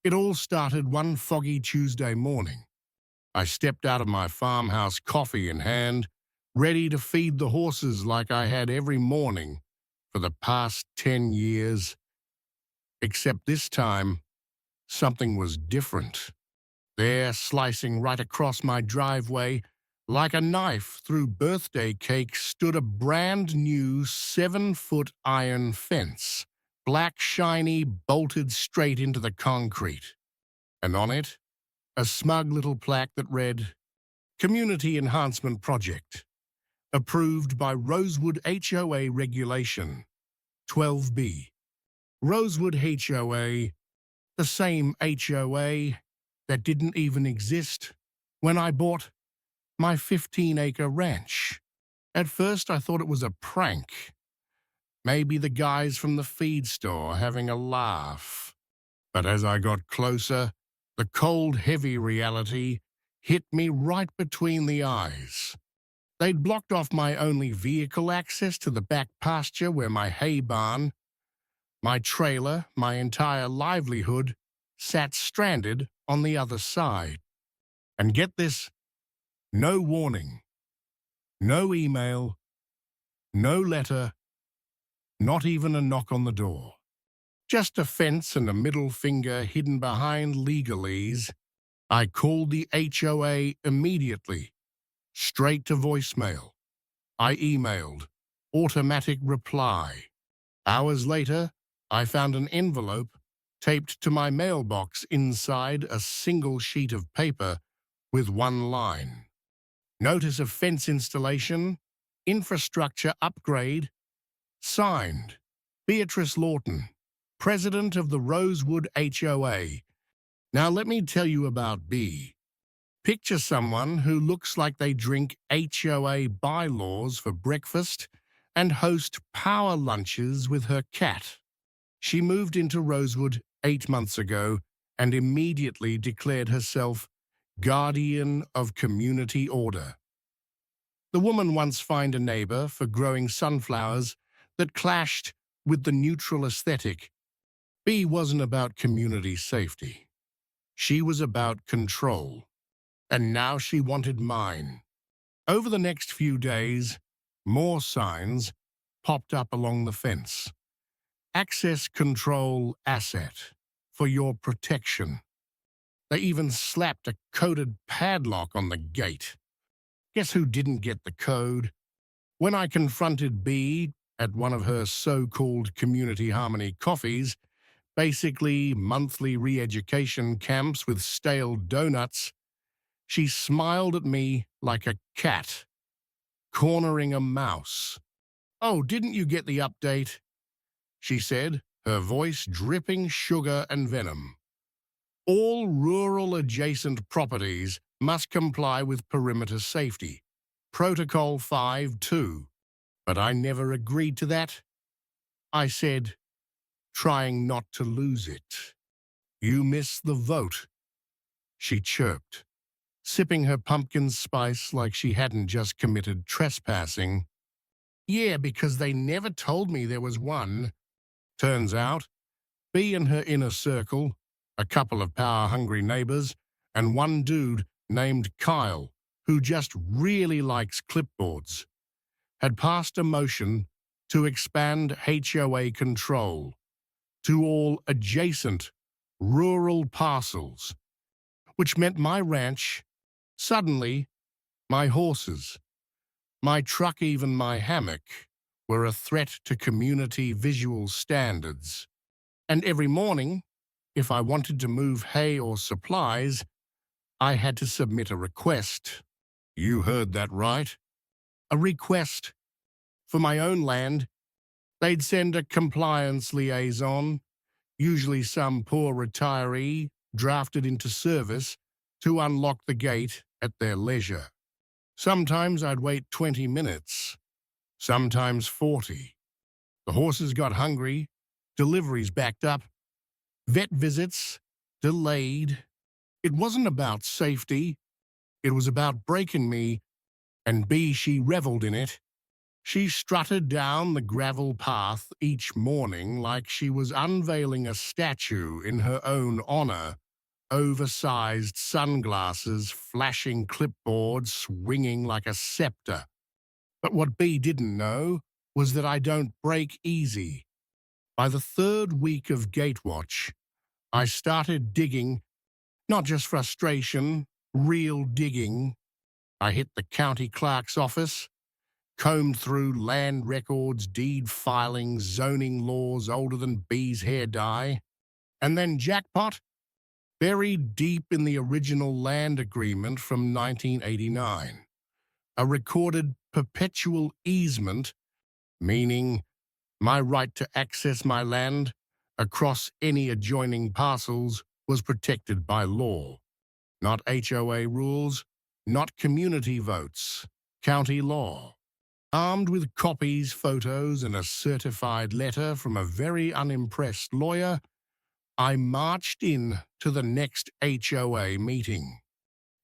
It all started one foggy Tuesday morning. I stepped out of my farmhouse, coffee in hand, ready to feed the horses like I had every morning for the past 10 years. Except this time, something was different. There, slicing right across my driveway, like a knife through birthday cake, stood a brand new 7-foot iron fence, black shiny, bolted straight into the concrete. And on it, a smug little plaque that read, Community Enhancement Project, approved by Rosewood HOA Regulation 12B. Rosewood HOA, the same HOA that didn't even exist when I bought my 15-acre ranch. At first, I thought it was a prank. Maybe the guys from the feed store having a laugh. But as I got closer, the cold, heavy reality hit me right between the eyes. They'd blocked off my only vehicle access to the back pasture where my hay barn, my trailer, my entire livelihood, sat stranded on the other side. And get this, no warning, no email, no letter, not even a knock on the door. Just a fence and a middle finger hidden behind legalese. I called the HOA immediately, straight to voicemail. I emailed, automatic reply. Hours later, I found an envelope taped to my mailbox inside a single sheet of paper with one line. Notice of fence installation, infrastructure upgrade, signed, Beatrice Lawton, President of the Rosewood HOA. Now let me tell you about B. Picture someone who looks like they drink HOA bylaws for breakfast and host power lunches with her cat. She moved into Rosewood 8 months ago and immediately declared herself guardian of community order. The woman once fined a neighbor for growing sunflowers that clashed with the neutral aesthetic. B wasn't about community safety. She was about control. And now she wanted mine. Over the next few days, more signs popped up along the fence. Access control asset for your protection. They even slapped a coded padlock on the gate. Guess who didn't get the code? When I confronted B at one of her so-called community harmony coffees, basically monthly re-education camps with stale donuts, she smiled at me like a cat, cornering a mouse. "Oh, didn't you get the update?" she said, her voice dripping sugar and venom. "All rural adjacent properties must comply with perimeter safety. Protocol 5-2. But I never agreed to that. I said, trying not to lose it. "You missed the vote," she chirped, sipping her pumpkin spice like she hadn't just committed trespassing. "Yeah, because they never told me there was one." Turns out, B and her inner circle, a couple of power-hungry neighbors, and one dude named Kyle, who just really likes clipboards, had passed a motion to expand HOA control to all adjacent rural parcels, which meant my ranch, suddenly, my horses, my truck, even my hammock, were a threat to community visual standards. And every morning, if I wanted to move hay or supplies, I had to submit a request. You heard that right. A request. For my own land, they'd send a compliance liaison, usually some poor retiree drafted into service, to unlock the gate at their leisure. Sometimes I'd wait 20 minutes, sometimes 40. The horses got hungry, deliveries backed up, vet visits delayed. It wasn't about safety. It was about breaking me, and B, she reveled in it. She strutted down the gravel path each morning like she was unveiling a statue in her own honor, oversized sunglasses, flashing clipboard, swinging like a scepter. But what B didn't know was that I don't break easy. By the third week of Gatewatch, I started digging, not just frustration, real digging. I hit the county clerk's office, combed through land records, deed filings, zoning laws older than B's hair dye, and then jackpot, buried deep in the original land agreement from 1989, a recorded perpetual easement, meaning my right to access my land across any adjoining parcels was protected by law, not HOA rules, not community votes, county law. Armed with copies, photos, and a certified letter from a very unimpressed lawyer, I marched in to the next HOA meeting.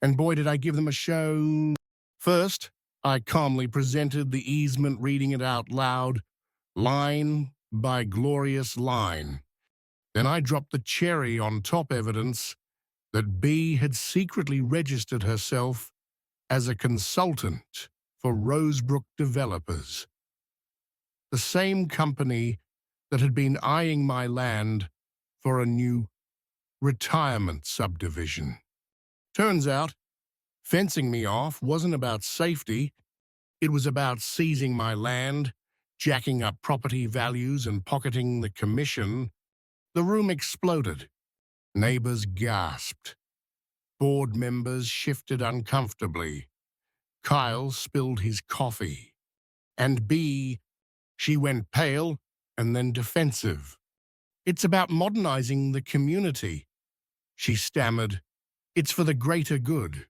And boy, did I give them a show. First, I calmly presented the easement, reading it out loud, line by glorious line. Then I dropped the cherry on top evidence that B had secretly registered herself as a consultant for Rosebrook Developers, the same company that had been eyeing my land for a new retirement subdivision. Turns out, fencing me off wasn't about safety, it was about seizing my land, jacking up property values, and pocketing the commission. The room exploded. Neighbors gasped. Board members shifted uncomfortably. Kyle spilled his coffee. And B, she went pale and then defensive. It's about modernizing the community. She stammered. It's for the greater good.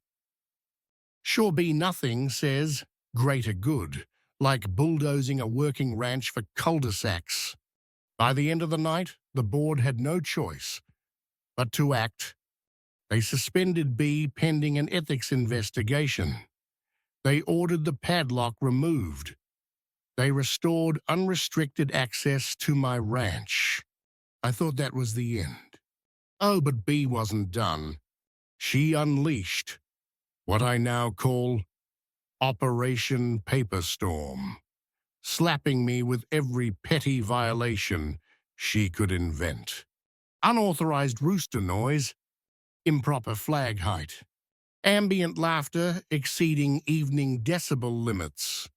Sure B nothing says greater good, like bulldozing a working ranch for cul-de-sacs. By the end of the night, the board had no choice but to act. They suspended B pending an ethics investigation. They ordered the padlock removed. They restored unrestricted access to my ranch. I thought that was the end. Oh, but B wasn't done. She unleashed what I now call Operation Paperstorm, slapping me with every petty violation she could invent. Unauthorized rooster noise, improper flag height, ambient laughter exceeding evening decibel limits.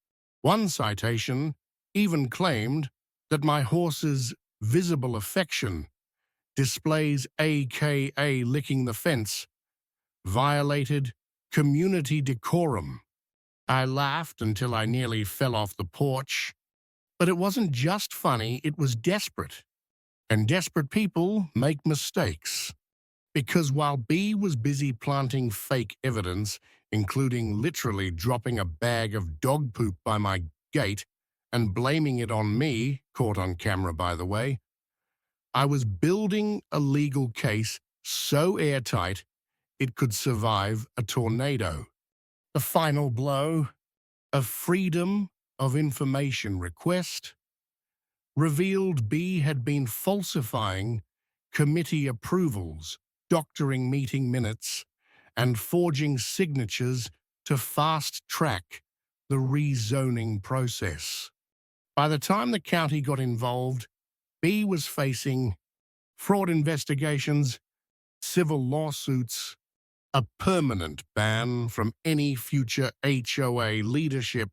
One citation even claimed that my horse's visible affection, displays aka licking the fence, violated community decorum. I laughed until I nearly fell off the porch. But it wasn't just funny, it was desperate. And desperate people make mistakes. Because while B was busy planting fake evidence, including literally dropping a bag of dog poop by my gate and blaming it on me, caught on camera by the way, I was building a legal case so airtight it could survive a tornado. The final blow, a Freedom of Information request, revealed B had been falsifying committee approvals, doctoring meeting minutes, and forging signatures to fast-track the rezoning process. By the time the county got involved, B was facing fraud investigations, civil lawsuits, a permanent ban from any future HOA leadership.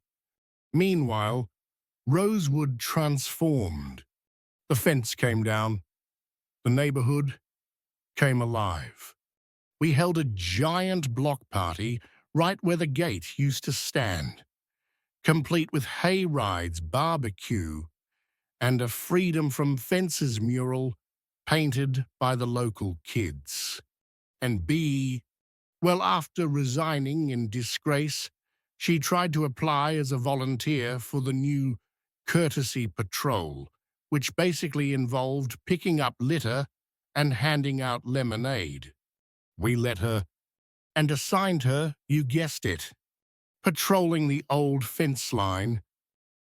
Meanwhile, Rosewood transformed. The fence came down. The neighborhood came alive. We held a giant block party right where the gate used to stand, complete with hay rides, barbecue, and a Freedom from Fences mural painted by the local kids. And B, well, after resigning in disgrace, she tried to apply as a volunteer for the new courtesy patrol, which basically involved picking up litter and handing out lemonade. We let her and assigned her, you guessed it, patrolling the old fence line,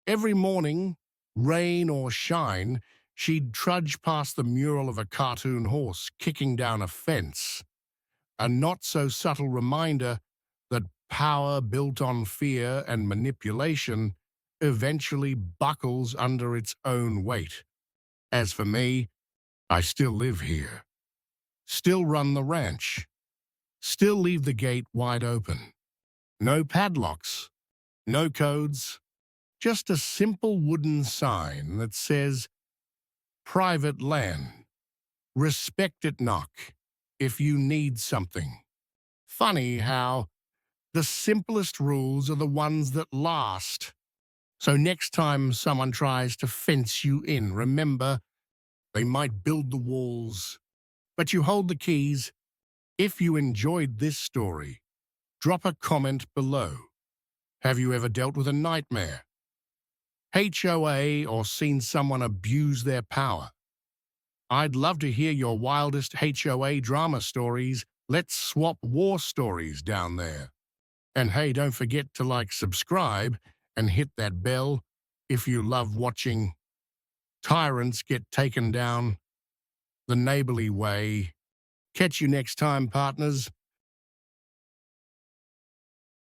Every morning, rain or shine, she'd trudge past the mural of a cartoon horse kicking down a fence, a not-so-subtle reminder that power built on fear and manipulation eventually buckles under its own weight. As for me, I still live here, still run the ranch, still leave the gate wide open. No padlocks, no codes, just a simple wooden sign that says, "Private land. Respect it knock if you need something." Funny how the simplest rules are the ones that last. So next time someone tries to fence you in, remember, they might build the walls, but you hold the keys. If you enjoyed this story, drop a comment below. Have you ever dealt with a nightmare, HOA, or seen someone abuse their power? I'd love to hear your wildest HOA drama stories. Let's swap war stories down there. And hey, don't forget to subscribe, and hit that bell if you love watching tyrants get taken down the neighborly way. Catch you next time, partners.